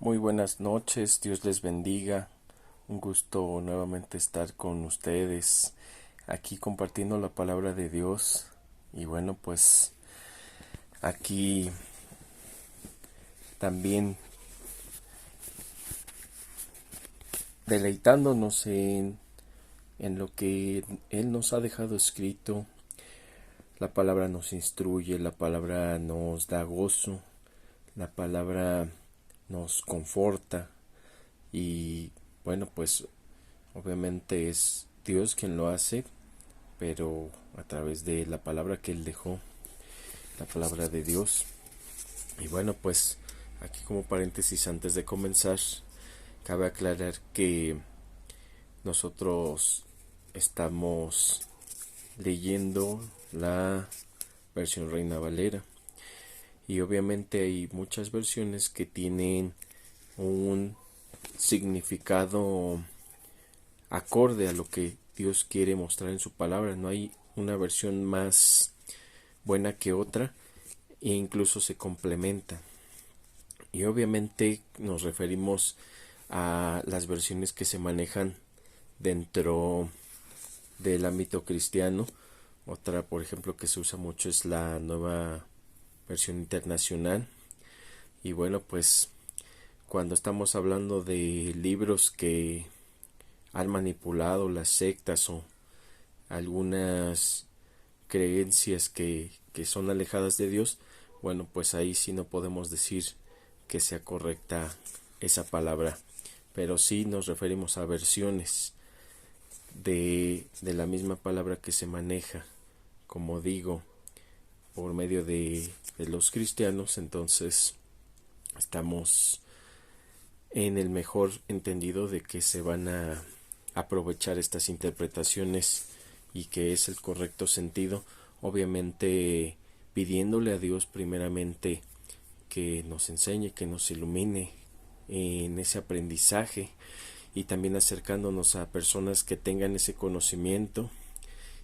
Muy buenas noches, Dios les bendiga. Un gusto nuevamente estar con ustedes aquí compartiendo la palabra de Dios. Y bueno, pues aquí también deleitándonos en lo que Él nos ha dejado escrito. La palabra nos instruye, la palabra nos da gozo, la palabra nos conforta y bueno, pues obviamente es Dios quien lo hace, pero a través de la palabra que Él dejó, la palabra de Dios. Y bueno, pues aquí como paréntesis antes de comenzar, cabe aclarar que nosotros estamos leyendo la versión Reina Valera y obviamente hay muchas versiones que tienen un significado acorde a lo que Dios quiere mostrar en su palabra. No hay una versión más buena que otra e incluso se complementa. Y obviamente nos referimos a las versiones que se manejan dentro del ámbito cristiano. Otra, por ejemplo, que se usa mucho es la nueva versión internacional. Y bueno, pues cuando estamos hablando de libros que han manipulado las sectas o algunas creencias que son alejadas de Dios, bueno, pues ahí sí no podemos decir que sea correcta esa palabra, pero sí nos referimos a versiones de la misma palabra que se maneja, como digo, por medio de los cristianos. Entonces estamos en el mejor entendido de que se van a aprovechar estas interpretaciones y que es el correcto sentido, obviamente pidiéndole a Dios primeramente que nos enseñe, que nos ilumine en ese aprendizaje y también acercándonos a personas que tengan ese conocimiento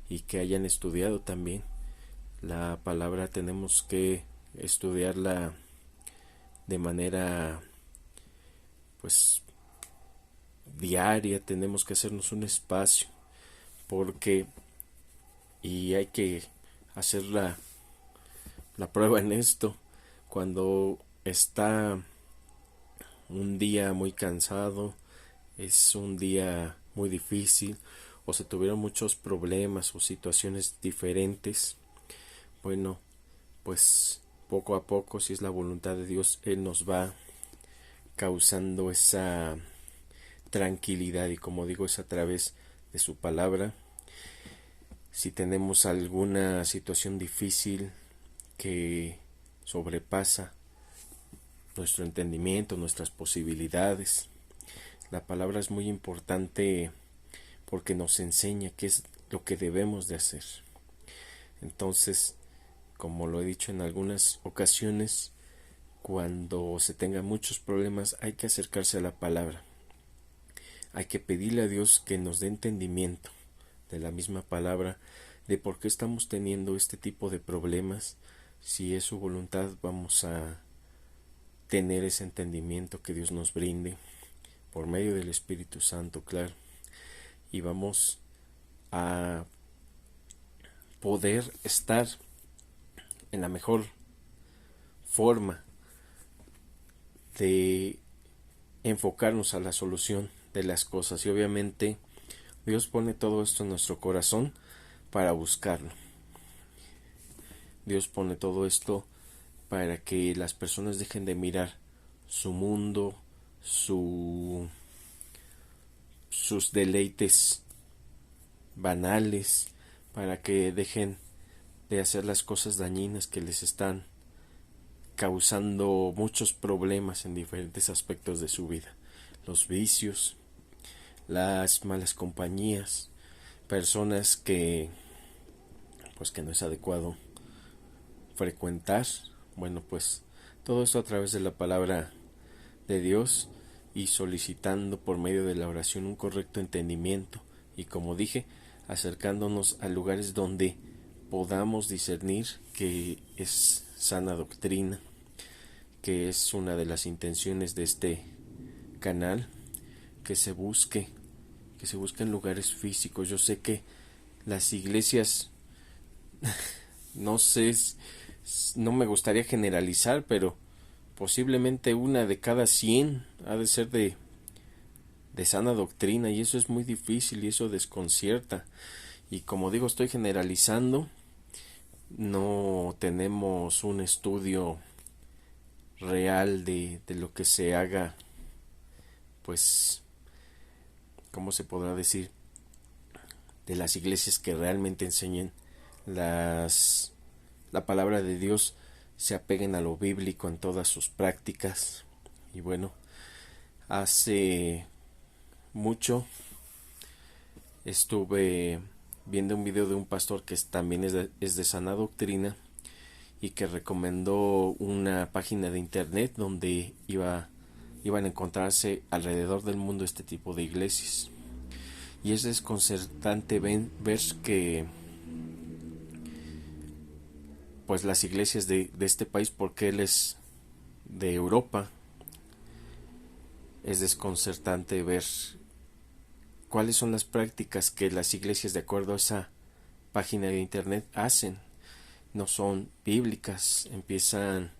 y que hayan estudiado también la palabra. Tenemos que estudiarla de manera pues diaria, tenemos que hacernos un espacio porque y hay que hacer la prueba en esto cuando está un día muy cansado, es un día muy difícil o se tuvieron muchos problemas o situaciones diferentes. Bueno, pues poco a poco, si es la voluntad de Dios, Él nos va causando esa tranquilidad y como digo es a través de su palabra. Si tenemos alguna situación difícil que sobrepasa nuestro entendimiento, nuestras posibilidades, la palabra es muy importante porque nos enseña qué es lo que debemos de hacer. Entonces, como lo he dicho en algunas ocasiones, cuando se tengan muchos problemas hay que acercarse a la palabra. Hay que pedirle a Dios que nos dé entendimiento de la misma palabra de por qué estamos teniendo este tipo de problemas. Si es su voluntad, vamos a tener ese entendimiento que Dios nos brinde por medio del Espíritu Santo, claro, y vamos a poder estar en la mejor forma de enfocarnos a la solución de las cosas. Y obviamente Dios pone todo esto en nuestro corazón para buscarlo. Dios pone todo esto para que las personas dejen de mirar su mundo, sus deleites banales, para que dejen de hacer las cosas dañinas que les están causando muchos problemas en diferentes aspectos de su vida. Los vicios, las malas compañías, personas que pues que no es adecuado frecuentar. Bueno, pues todo esto a través de la palabra de Dios y solicitando por medio de la oración un correcto entendimiento y, como dije, acercándonos a lugares donde podamos discernir que es sana doctrina, que es una de las intenciones de este canal, que se busque en lugares físicos. Yo sé que las iglesias, no sé, no me gustaría generalizar, pero posiblemente una de cada 100 ha de ser de sana doctrina, y eso es muy difícil y eso desconcierta. Y como digo, estoy generalizando, no tenemos un estudio real de lo que se haga, pues, ¿cómo se podrá decir? De las iglesias que realmente enseñen la palabra de Dios, se apeguen a lo bíblico en todas sus prácticas. Y bueno, hace mucho estuve viendo un video de un pastor que también es de sana doctrina, y que recomendó una página de internet donde iban a encontrarse alrededor del mundo este tipo de iglesias. Y es desconcertante ver que pues las iglesias de este país, porque él es de Europa, es desconcertante ver cuáles son las prácticas que las iglesias, de acuerdo a esa página de internet, hacen. No son bíblicas, empiezan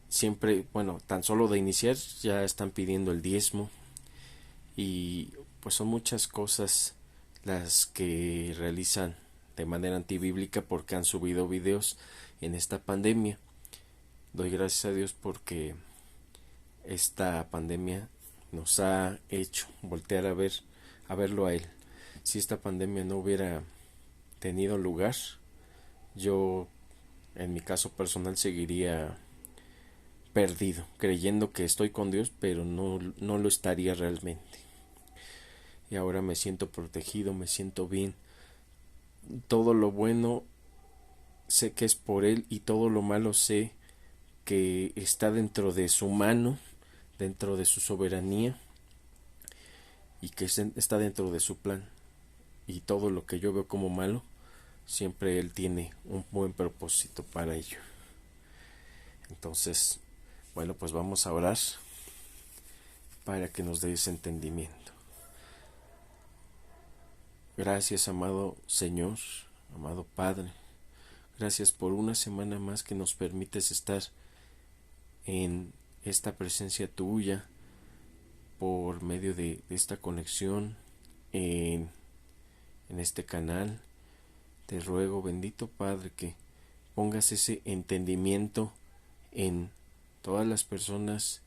siempre, bueno, tan solo de iniciar ya están pidiendo el diezmo, y pues son muchas cosas las que realizan de manera antibíblica, porque han subido videos en esta pandemia. Doy gracias a Dios porque esta pandemia nos ha hecho voltear a verlo a él. Si esta pandemia no hubiera tenido lugar, yo en mi caso personal seguiría perdido, creyendo que estoy con Dios, pero no lo estaría realmente. Y ahora me siento protegido, me siento bien. Todo lo bueno sé que es por Él, y todo lo malo sé que está dentro de su mano, dentro de su soberanía, y que está dentro de su plan. Y todo lo que yo veo como malo, siempre Él tiene un buen propósito para ello. Entonces, bueno, pues vamos a orar para que nos dé ese entendimiento. Gracias, amado Señor, amado Padre. Gracias por una semana más que nos permites estar en esta presencia tuya por medio de esta conexión en este canal. Te ruego, bendito Padre, que pongas ese entendimiento en todas las personas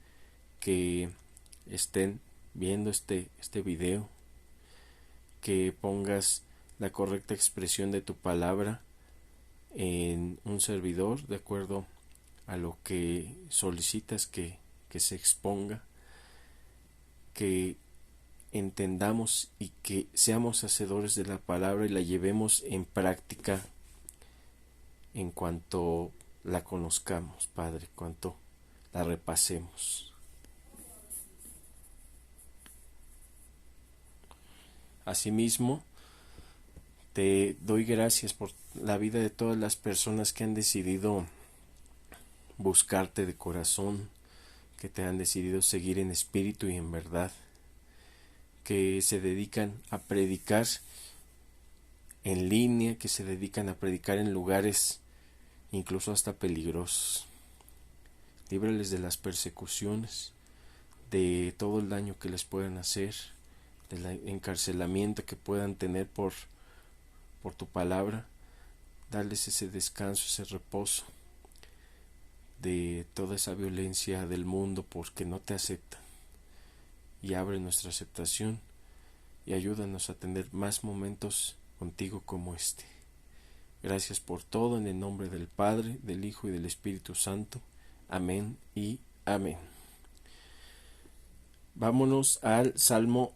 que estén viendo este video, que pongas la correcta expresión de tu palabra en un servidor de acuerdo a lo que solicitas que se exponga, que entendamos y que seamos hacedores de la palabra y la llevemos en práctica en cuanto la conozcamos, Padre, cuanto la repasemos. Asimismo, te doy gracias por la vida de todas las personas que han decidido buscarte de corazón, que te han decidido seguir en espíritu y en verdad, que se dedican a predicar en línea, que se dedican a predicar en lugares incluso hasta peligrosos. Líbrales de las persecuciones, de todo el daño que les puedan hacer, del encarcelamiento que puedan tener por tu palabra. Darles ese descanso, ese reposo de toda esa violencia del mundo porque no te aceptan, y abre nuestra aceptación y ayúdanos a tener más momentos contigo como este. Gracias por todo, en el nombre del Padre, del Hijo y del Espíritu Santo. Amén y amén. Vámonos al Salmo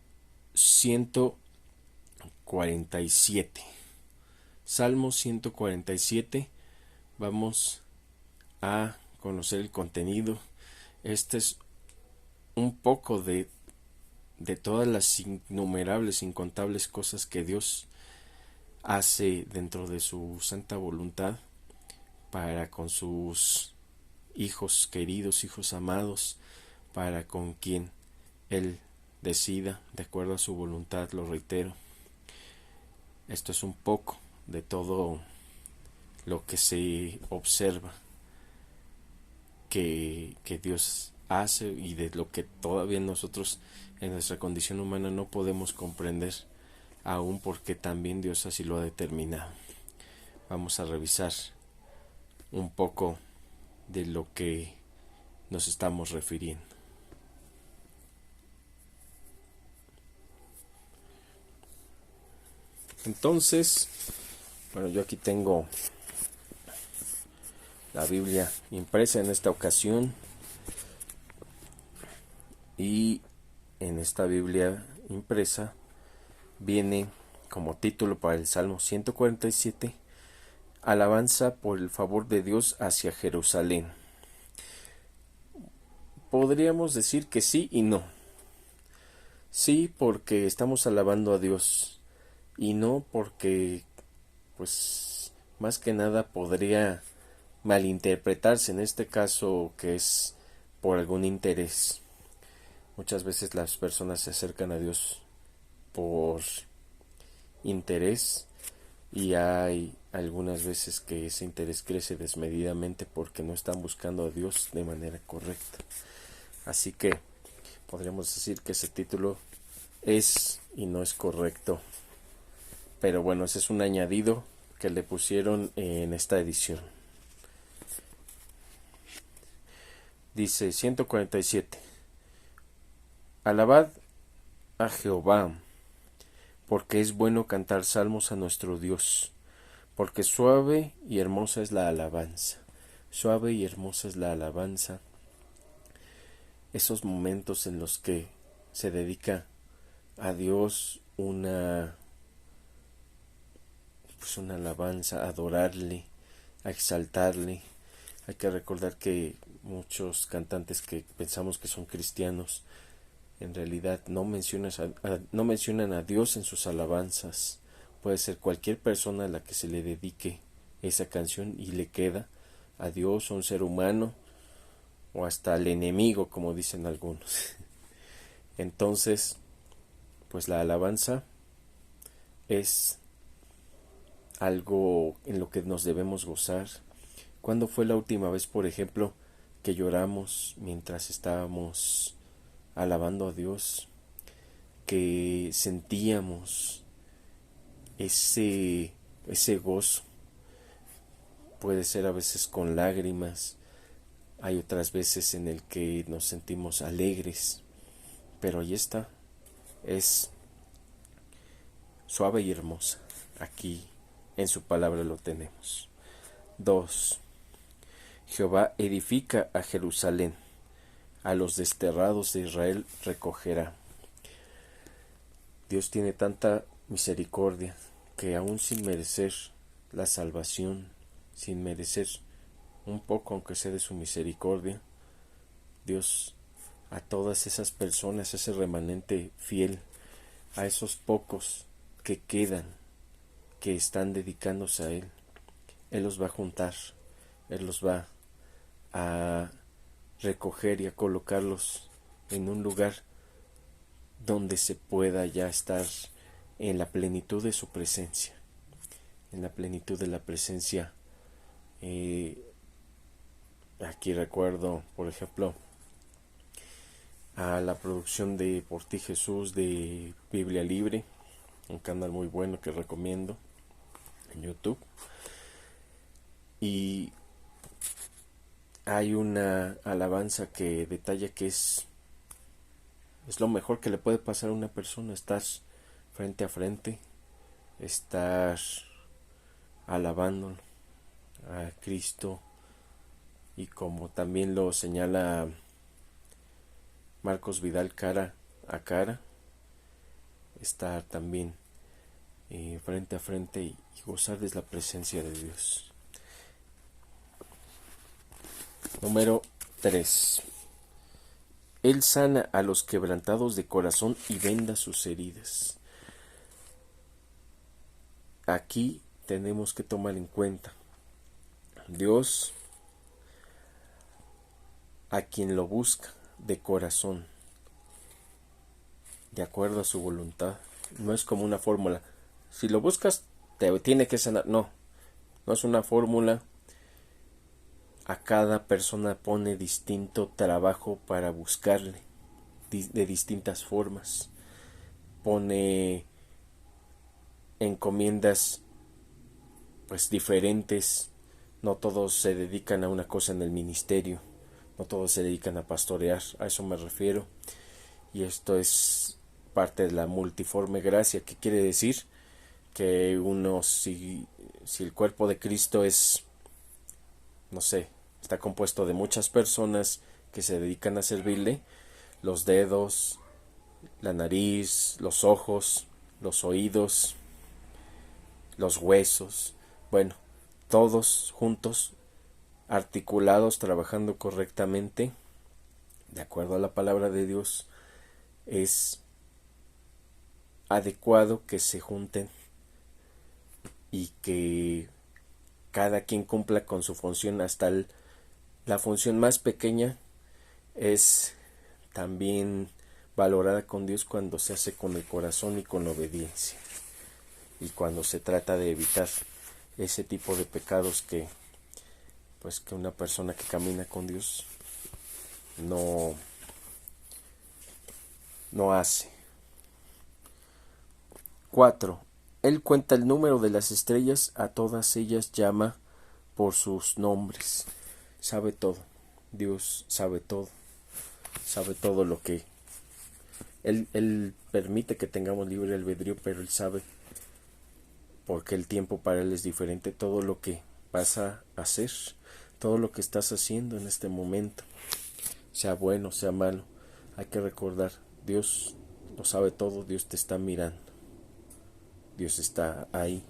147. Salmo 147. Vamos a conocer el contenido. Este es un poco de todas las innumerables, incontables cosas que Dios hace dentro de su santa voluntad para con sus hijos queridos, hijos amados, para con quien Él decida, de acuerdo a su voluntad, lo reitero. Esto es un poco de todo lo que se observa que Dios hace y de lo que todavía nosotros en nuestra condición humana no podemos comprender, aún porque también Dios así lo ha determinado. Vamos a revisar un poco de lo que nos estamos refiriendo. Entonces, bueno, yo aquí tengo la Biblia impresa en esta ocasión, y en esta Biblia impresa viene como título para el Salmo 147, Alabanza por el favor de Dios hacia Jerusalén. Podríamos decir que sí y no. Sí, porque estamos alabando a Dios, y no porque, pues, más que nada podría malinterpretarse en este caso que es por algún interés. Muchas veces las personas se acercan a Dios por interés, y hay algunas veces que ese interés crece desmedidamente porque no están buscando a Dios de manera correcta. Así que podríamos decir que ese título es y no es correcto, pero bueno, ese es un añadido que le pusieron en esta edición. Dice 147: Alabad a Jehová, porque es bueno cantar salmos a nuestro Dios, porque suave y hermosa es la alabanza. Suave y hermosa es la alabanza. Esos momentos en los que se dedica a Dios una alabanza, a adorarle, a exaltarle. Hay que recordar que muchos cantantes que pensamos que son cristianos en realidad no mencionan a Dios en sus alabanzas. Puede ser cualquier persona a la que se le dedique esa canción y le queda a Dios, a un ser humano, o hasta al enemigo, como dicen algunos. Entonces, pues la alabanza es algo en lo que nos debemos gozar. ¿Cuándo fue la última vez, por ejemplo, que lloramos mientras estábamos alabando a Dios? Que sentíamos ese gozo. Puede ser a veces con lágrimas, hay otras veces en el que nos sentimos alegres, pero ahí está, es suave y hermosa. Aquí en su palabra lo tenemos. 2. Jehová edifica a Jerusalén, a los desterrados de Israel recogerá. Dios tiene tanta misericordia que aún sin merecer la salvación, sin merecer un poco aunque sea de su misericordia, Dios a todas esas personas, ese remanente fiel, a esos pocos que quedan, que están dedicándose a Él los va a juntar, Él los va a recoger y a colocarlos en un lugar donde se pueda ya estar en la plenitud de su presencia, en la plenitud de la presencia. Aquí recuerdo, por ejemplo, a la producción de Por Ti Jesús de Biblia Libre, un canal muy bueno que recomiendo en YouTube, y hay una alabanza que detalla que es lo mejor que le puede pasar a una persona, estar frente a frente, estar alabando a Cristo, y como también lo señala Marcos Vidal, cara a cara, estar también frente a frente y gozar de la presencia de Dios. Número 3. Él sana a los quebrantados de corazón y venda sus heridas. Aquí tenemos que tomar en cuenta, Dios a quien lo busca de corazón, de acuerdo a su voluntad. No es como una fórmula. Si lo buscas, te tiene que sanar. No, no es una fórmula. A cada persona pone distinto trabajo para buscarle, de distintas formas. Pone encomiendas pues diferentes. No todos se dedican a una cosa en el ministerio. No todos se dedican a pastorear. A eso me refiero. Y esto es parte de la multiforme gracia. ¿Qué quiere decir? Que uno, si el cuerpo de Cristo es, no sé, está compuesto de muchas personas que se dedican a servirle, los dedos, la nariz, los ojos, los oídos, los huesos, bueno, todos juntos, articulados, trabajando correctamente, de acuerdo a la palabra de Dios, es adecuado que se junten y que cada quien cumpla con su función. Hasta la función más pequeña es también valorada con Dios cuando se hace con el corazón y con obediencia, y cuando se trata de evitar ese tipo de pecados que pues que una persona que camina con Dios no hace. 4. Él cuenta el número de las estrellas, a todas ellas llama por sus nombres. Sabe todo. Dios sabe todo. Sabe todo lo que Él permite que tengamos libre albedrío, pero Él sabe, porque el tiempo para Él es diferente, todo lo que vas a hacer, todo lo que estás haciendo en este momento, sea bueno, sea malo. Hay que recordar, Dios lo sabe todo, Dios te está mirando, Dios está ahí.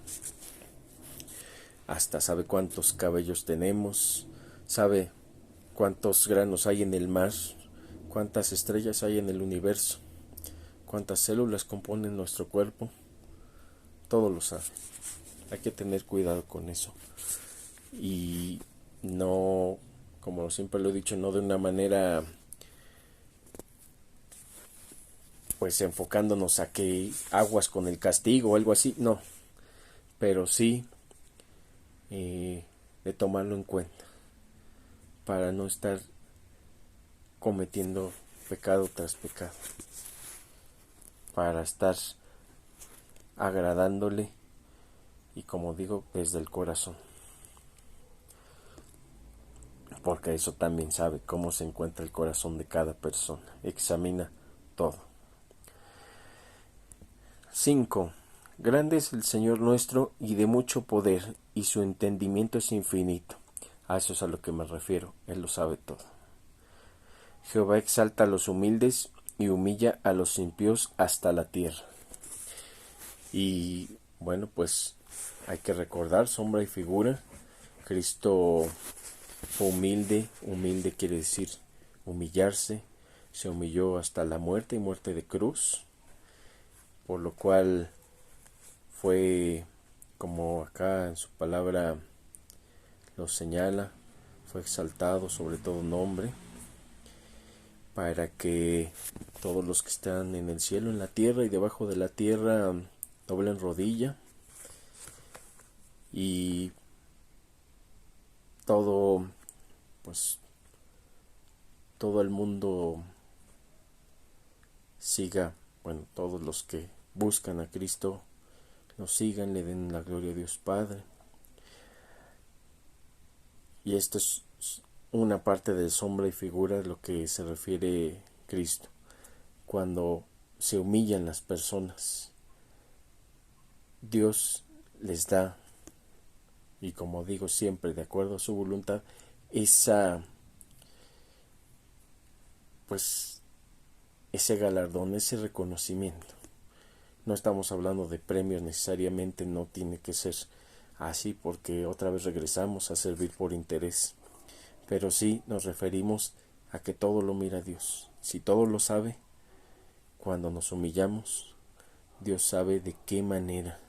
Hasta sabe cuántos cabellos tenemos, sabe cuántos granos hay en el mar, cuántas estrellas hay en el universo, cuántas células componen nuestro cuerpo. Todo lo sabe. Hay que tener cuidado con eso. Y no, como siempre lo he dicho, no de una manera pues enfocándonos a que aguas con el castigo o algo así, no. Pero sí de tomarlo en cuenta para no estar cometiendo pecado tras pecado, para estar agradándole, y como digo, desde el corazón, porque eso también sabe cómo se encuentra el corazón de cada persona, examina todo. 5. Grande es el Señor nuestro y de mucho poder, y su entendimiento es infinito. A eso es a lo que me refiero, Él lo sabe todo. Jehová exalta a los humildes y humilla a los impíos hasta la tierra. Y bueno, pues hay que recordar, sombra y figura. Cristo fue humilde. Humilde quiere decir humillarse. Se humilló hasta la muerte, y muerte de cruz, por lo cual fue, como acá en su palabra lo señala, fue exaltado sobre todo nombre, para que todos los que están en el cielo, en la tierra y debajo de la tierra doblen rodilla, y todo, pues todo el mundo siga, bueno, todos los que buscan a Cristo lo sigan, le den la gloria a Dios Padre. Y esto es una parte de sombra y figura, lo que se refiere Cristo, cuando se humillan las personas, Dios les da, y como digo siempre, de acuerdo a su voluntad, esa, pues, ese galardón, ese reconocimiento. No estamos hablando de premios necesariamente, no tiene que ser así, porque otra vez regresamos a servir por interés, pero sí nos referimos a que todo lo mira Dios. Si todo lo sabe, cuando nos humillamos, Dios sabe de qué manera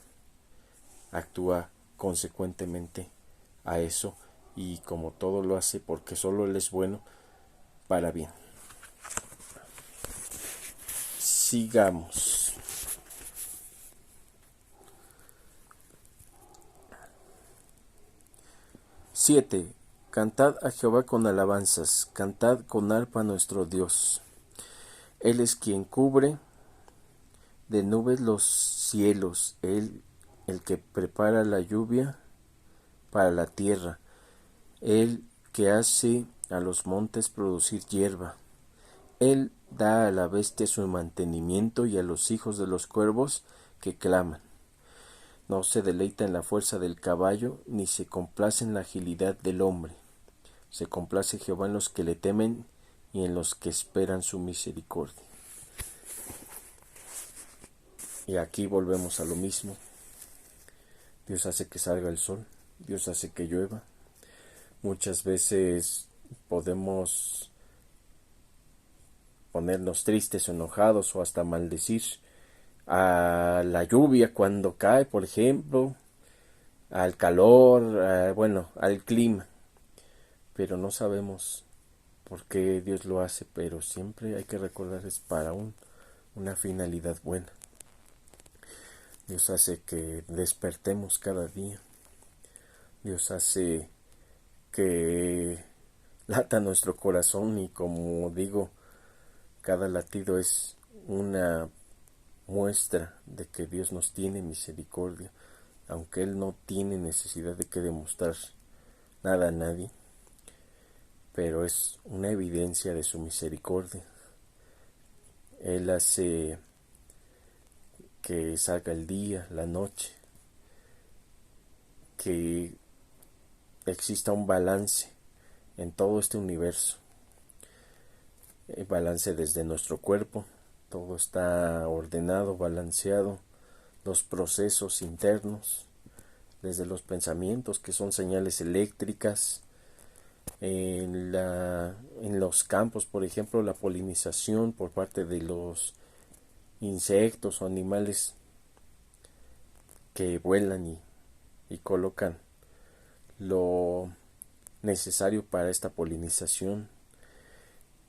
actúa consecuentemente a eso, y como todo lo hace porque solo Él es bueno, para bien. Sigamos. Siete. Cantad a Jehová con alabanzas, cantad con arpa a nuestro Dios. Él es quien cubre de nubes los cielos, Él el que prepara la lluvia para la tierra, Él que hace a los montes producir hierba. Él da a la bestia su mantenimiento y a los hijos de los cuervos que claman. No se deleita en la fuerza del caballo, ni se complace en la agilidad del hombre. Se complace Jehová en los que le temen y en los que esperan su misericordia. Y aquí volvemos a lo mismo. Dios hace que salga el sol, Dios hace que llueva. Muchas veces podemos ponernos tristes o enojados o hasta maldecir a la lluvia cuando cae, por ejemplo, al calor, al clima. Pero no sabemos por qué Dios lo hace, pero siempre hay que recordar es para una finalidad buena. Dios hace que despertemos cada día. Dios hace que lata nuestro corazón y, como digo, cada latido es una muestra de que Dios nos tiene misericordia, aunque Él no tiene necesidad de que demostrar nada a nadie, pero es una evidencia de su misericordia. Él hace que salga el día, la noche, que exista un balance en todo este universo. El balance desde nuestro cuerpo, todo está ordenado, balanceado, los procesos internos, desde los pensamientos que son señales eléctricas, en los campos, por ejemplo, la polinización por parte de los insectos o animales que vuelan y colocan lo necesario para esta polinización,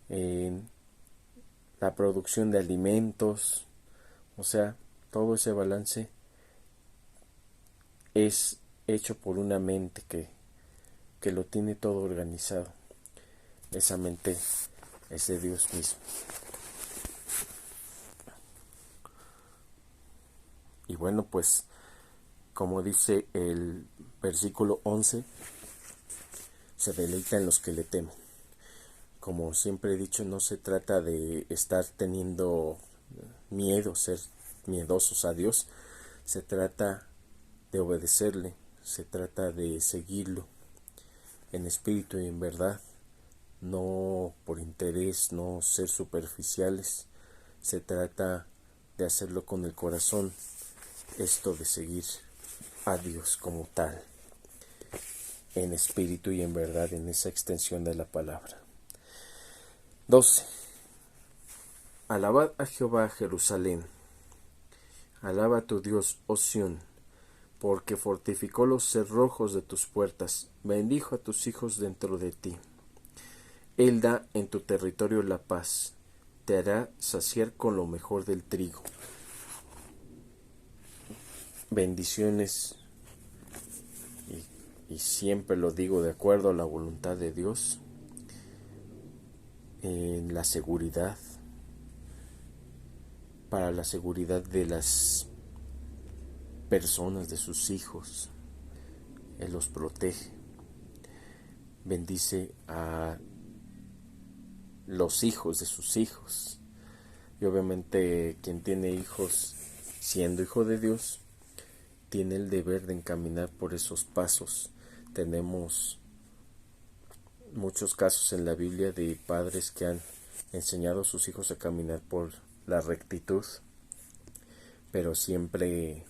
en la producción de alimentos, o sea, todo ese balance es hecho por una mente que lo tiene todo organizado. Esa mente es de Dios mismo. Y bueno, pues como dice el versículo 11, se deleita en los que le temen. Como siempre he dicho, no se trata de estar teniendo miedo, ser miedosos a Dios. Se trata de obedecerle, se trata de seguirlo en espíritu y en verdad, no por interés, no ser superficiales. Se trata de hacerlo con el corazón, esto de seguir a Dios como tal, en espíritu y en verdad, en esa extensión de la palabra. 12. Alabad a Jehová, Jerusalén. Alaba a tu Dios, oh Sión, porque fortificó los cerrojos de tus puertas, bendijo a tus hijos dentro de ti. Él da en tu territorio la paz, te hará saciar con lo mejor del trigo. Bendiciones, y siempre lo digo de acuerdo a la voluntad de Dios, en la seguridad, para la seguridad de las personas, de sus hijos. Él los protege, bendice a los hijos de sus hijos, y obviamente quien tiene hijos siendo hijo de Dios tiene el deber de encaminar por esos pasos. Tenemos muchos casos en la Biblia de padres que han enseñado a sus hijos a caminar por la rectitud, pero siempre,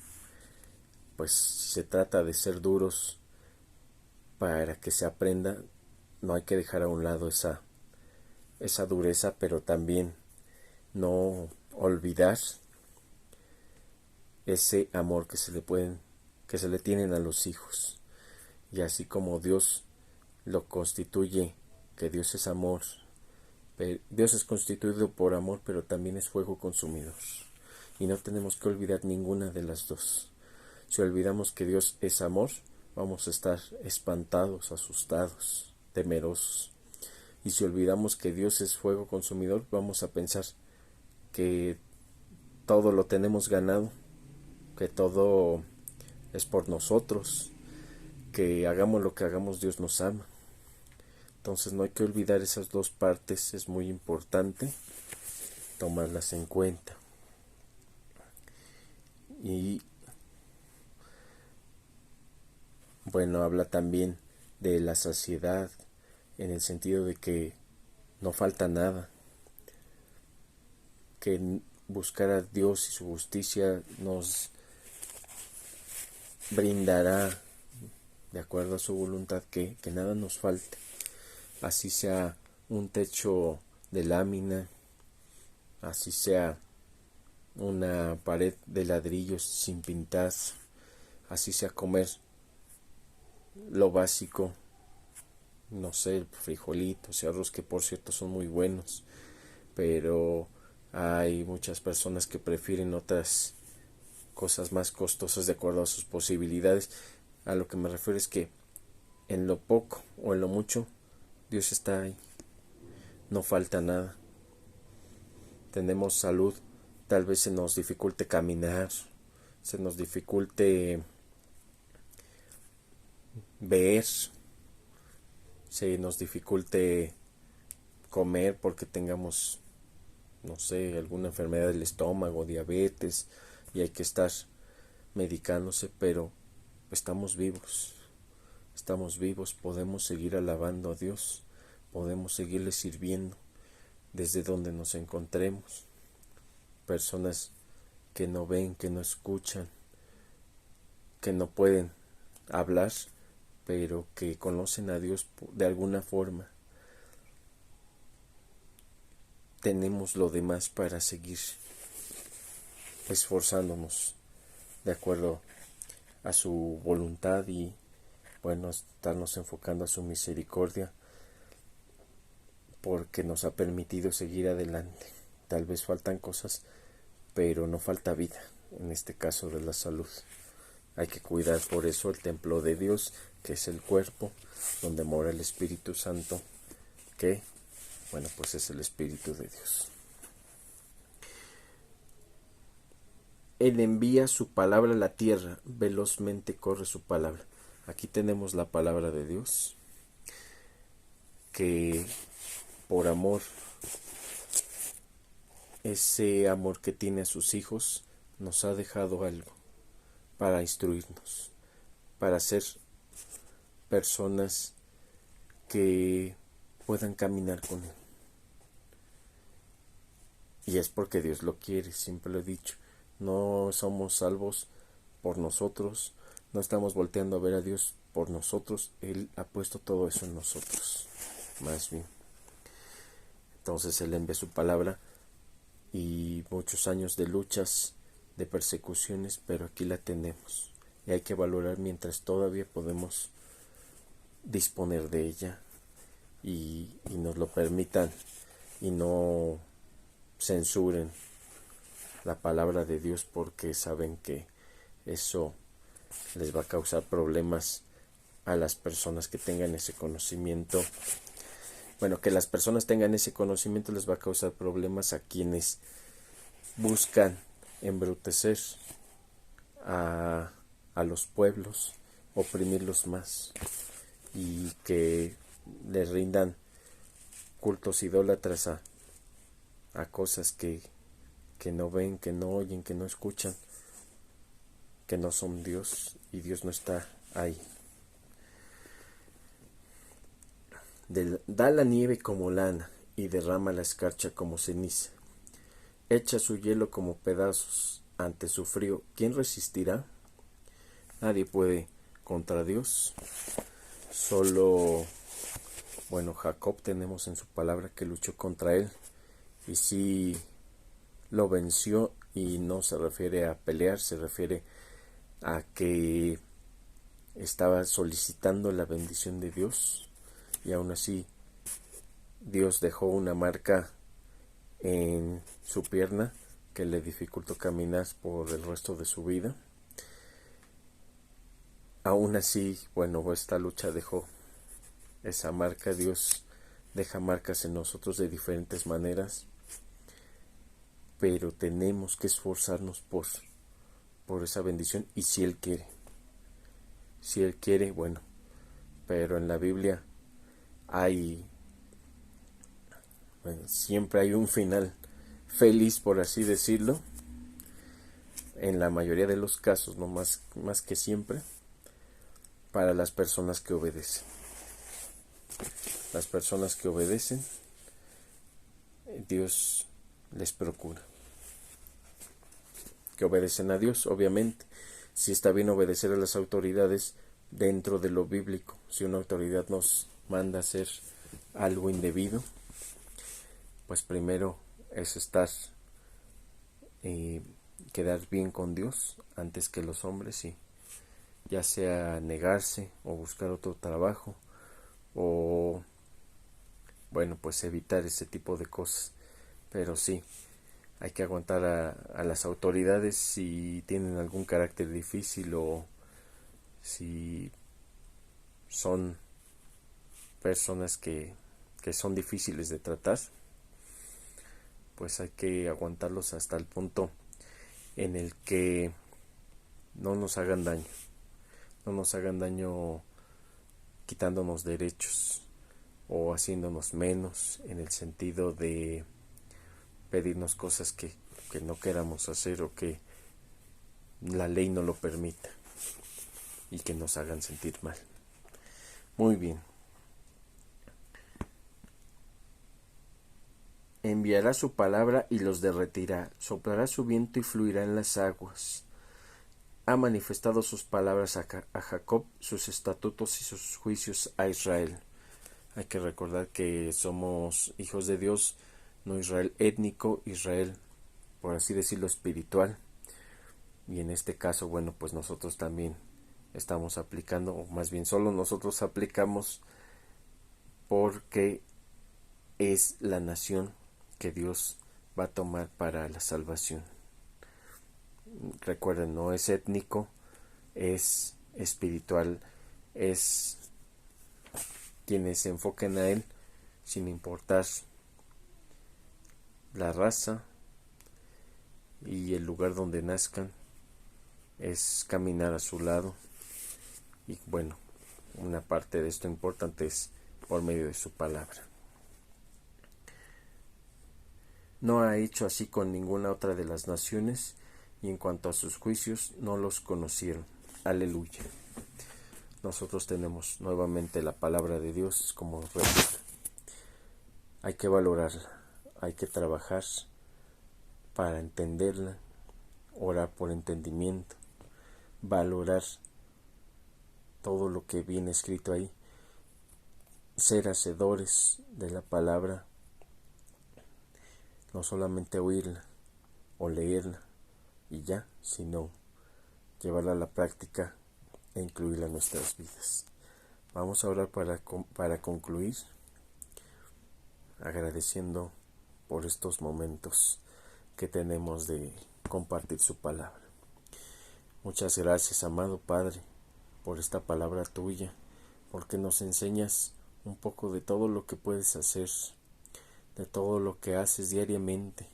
pues, si se trata de ser duros para que se aprenda, no hay que dejar a un lado esa dureza, pero también no olvidar ese amor que se le tienen a los hijos. Y así como Dios lo constituye, que Dios es amor, Dios es constituido por amor, pero también es fuego consumidor. Y no tenemos que olvidar ninguna de las dos. Si olvidamos que Dios es amor, vamos a estar espantados, asustados, temerosos. Y si olvidamos que Dios es fuego consumidor, vamos a pensar que todo lo tenemos ganado, que todo es por nosotros, que hagamos lo que hagamos, Dios nos ama. Entonces no hay que olvidar esas dos partes, es muy importante tomarlas en cuenta. Y bueno, habla también de la saciedad, en el sentido de que no falta nada, que buscar a Dios y su justicia nos brindará, de acuerdo a su voluntad, que nada nos falte. Así sea un techo de lámina, así sea una pared de ladrillos sin pintar, así sea comer lo básico, no sé, frijolitos y arroz, que por cierto son muy buenos, pero hay muchas personas que prefieren otras cosas más costosas de acuerdo a sus posibilidades. A lo que me refiero es que en lo poco o en lo mucho, Dios está ahí, no falta nada. Tenemos salud, tal vez se nos dificulte caminar, se nos dificulte ver, se nos dificulte comer porque tengamos, no sé, alguna enfermedad del estómago, diabetes, y hay que estar medicándose, pero estamos vivos, podemos seguir alabando a Dios, podemos seguirle sirviendo desde donde nos encontremos. Personas que no ven, que no escuchan, que no pueden hablar, pero que conocen a Dios de alguna forma. Tenemos lo demás para seguir esforzándonos de acuerdo a su voluntad y, bueno, estarnos enfocando a su misericordia, porque nos ha permitido seguir adelante. Tal vez faltan cosas, pero no falta vida, en este caso de la salud. Hay que cuidar por eso el templo de Dios, que es el cuerpo, donde mora el Espíritu Santo, que, bueno, pues es el Espíritu de Dios. Él envía su palabra a la tierra, velozmente corre su palabra. Aquí tenemos la palabra de Dios, que por amor, ese amor que tiene a sus hijos, nos ha dejado algo para instruirnos, para ser personas que puedan caminar con Él. Y es porque Dios lo quiere, siempre lo he dicho. No somos salvos por nosotros, no estamos volteando a ver a Dios por nosotros, Él ha puesto todo eso en nosotros, más bien. Entonces Él envía su palabra y muchos años de luchas, de persecuciones, pero aquí la tenemos. Y hay que valorar mientras todavía podemos disponer de ella y nos lo permitan y no censuren la palabra de Dios, porque saben que eso les va a causar problemas a las personas que tengan ese conocimiento. Bueno, que las personas tengan ese conocimiento les va a causar problemas a quienes buscan embrutecer a los pueblos, oprimirlos más y que les rindan cultos idólatras a cosas que no ven, que no oyen, que no escuchan, que no son Dios, y Dios no está ahí. Da la nieve como lana y derrama la escarcha como ceniza. Echa su hielo como pedazos ante su frío. ¿Quién resistirá? Nadie puede contra Dios. Solo, bueno, Jacob tenemos en su palabra que luchó contra él y sí lo venció, y no se refiere a pelear, se refiere a que estaba solicitando la bendición de Dios y aún así Dios dejó una marca en su pierna que le dificultó caminar por el resto de su vida. Aún así, bueno, esta lucha dejó esa marca. Dios deja marcas en nosotros de diferentes maneras, pero tenemos que esforzarnos por esa bendición. Y si Él quiere, bueno, pero en la Biblia siempre hay un final feliz, por así decirlo, en la mayoría de los casos, no más que siempre, para las personas que obedecen. Las personas que obedecen, Dios les procura. Que obedecen a Dios, obviamente. Si está bien obedecer a las autoridades dentro de lo bíblico. Si una autoridad nos manda a hacer algo indebido, pues primero es quedar bien con Dios antes que los hombres, y ya sea negarse o buscar otro trabajo o bueno, pues evitar ese tipo de cosas. Pero sí, hay que aguantar a las autoridades si tienen algún carácter difícil o si son personas que son difíciles de tratar. Pues hay que aguantarlos hasta el punto en el que no nos hagan daño quitándonos derechos o haciéndonos menos, en el sentido de pedirnos cosas que no queramos hacer o que la ley no lo permita y que nos hagan sentir mal. Muy bien. Enviará su palabra y los derretirá, soplará su viento y fluirá en las aguas. Ha manifestado sus palabras a Jacob, sus estatutos y sus juicios a Israel. Hay que recordar que somos hijos de Dios, no Israel étnico, Israel, por así decirlo, espiritual. Y en este caso, bueno, pues nosotros también estamos aplicando, o más bien solo nosotros aplicamos, porque es la nación que Dios va a tomar para la salvación. Recuerden, no es étnico, es espiritual, es quienes se enfoquen a Él sin importar la raza y el lugar donde nazcan, es caminar a su lado. Y bueno, una parte de esto importante es por medio de su palabra. No ha hecho así con ninguna otra de las naciones, y en cuanto a sus juicios no los conocieron. Aleluya. Nosotros tenemos nuevamente la palabra de Dios como réplica. Hay que valorarla, hay que trabajar para entenderla, orar por entendimiento, valorar todo lo que viene escrito ahí, ser hacedores de la palabra, no solamente oírla o leerla y ya, sino llevarla a la práctica e incluirla en nuestras vidas. Vamos a orar para concluir, agradeciendo por estos momentos que tenemos de compartir su palabra. Muchas gracias, amado Padre, por esta palabra tuya, porque nos enseñas un poco de todo lo que puedes hacer, de todo lo que haces diariamente,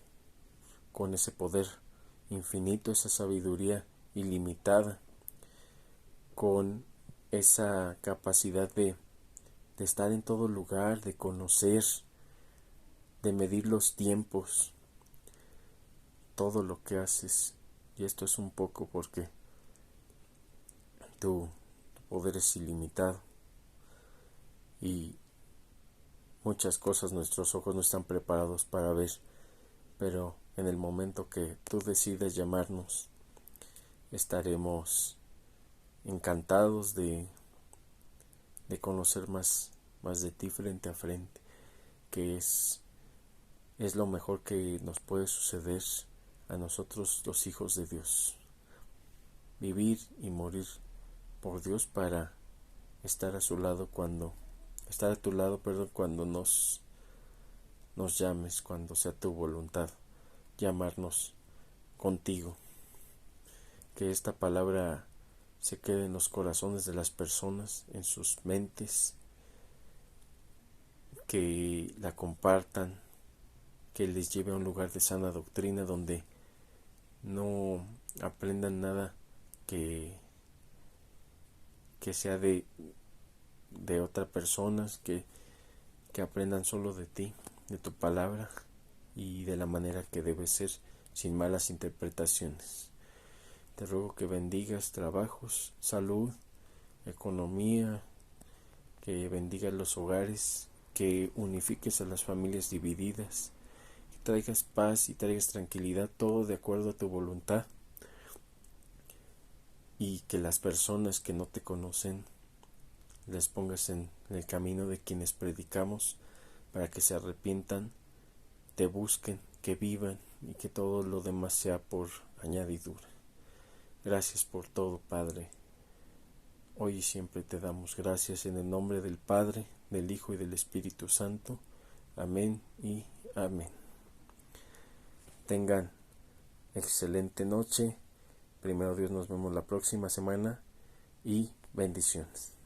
con ese poder infinito, esa sabiduría ilimitada, con esa capacidad de estar en todo lugar, de conocer, de medir los tiempos, todo lo que haces. Y esto es un poco porque tu poder es ilimitado y muchas cosas nuestros ojos no están preparados para ver, pero en el momento que tú decides llamarnos, estaremos encantados de conocer más de ti frente a frente, que es lo mejor que nos puede suceder a nosotros, los hijos de Dios. Vivir y morir por Dios para estar a tu lado cuando nos nos llames cuando sea tu voluntad llamarnos contigo. Que esta palabra se quede en los corazones de las personas, en sus mentes, que la compartan, que les lleve a un lugar de sana doctrina donde no aprendan nada que sea de otras personas, que aprendan solo de ti, de tu palabra y de la manera que debe ser, sin malas interpretaciones. Te ruego que bendigas trabajos, salud, economía, que bendigas los hogares, que unifiques a las familias divididas, que traigas paz y traigas tranquilidad, todo de acuerdo a tu voluntad, y que las personas que no te conocen les pongas en el camino de quienes predicamos, para que se arrepientan, te busquen, que vivan, y que todo lo demás sea por añadidura. Gracias por todo, Padre. Hoy y siempre te damos gracias en el nombre del Padre, del Hijo y del Espíritu Santo. Amén y amén. Tengan excelente noche. Primero Dios, nos vemos la próxima semana y bendiciones.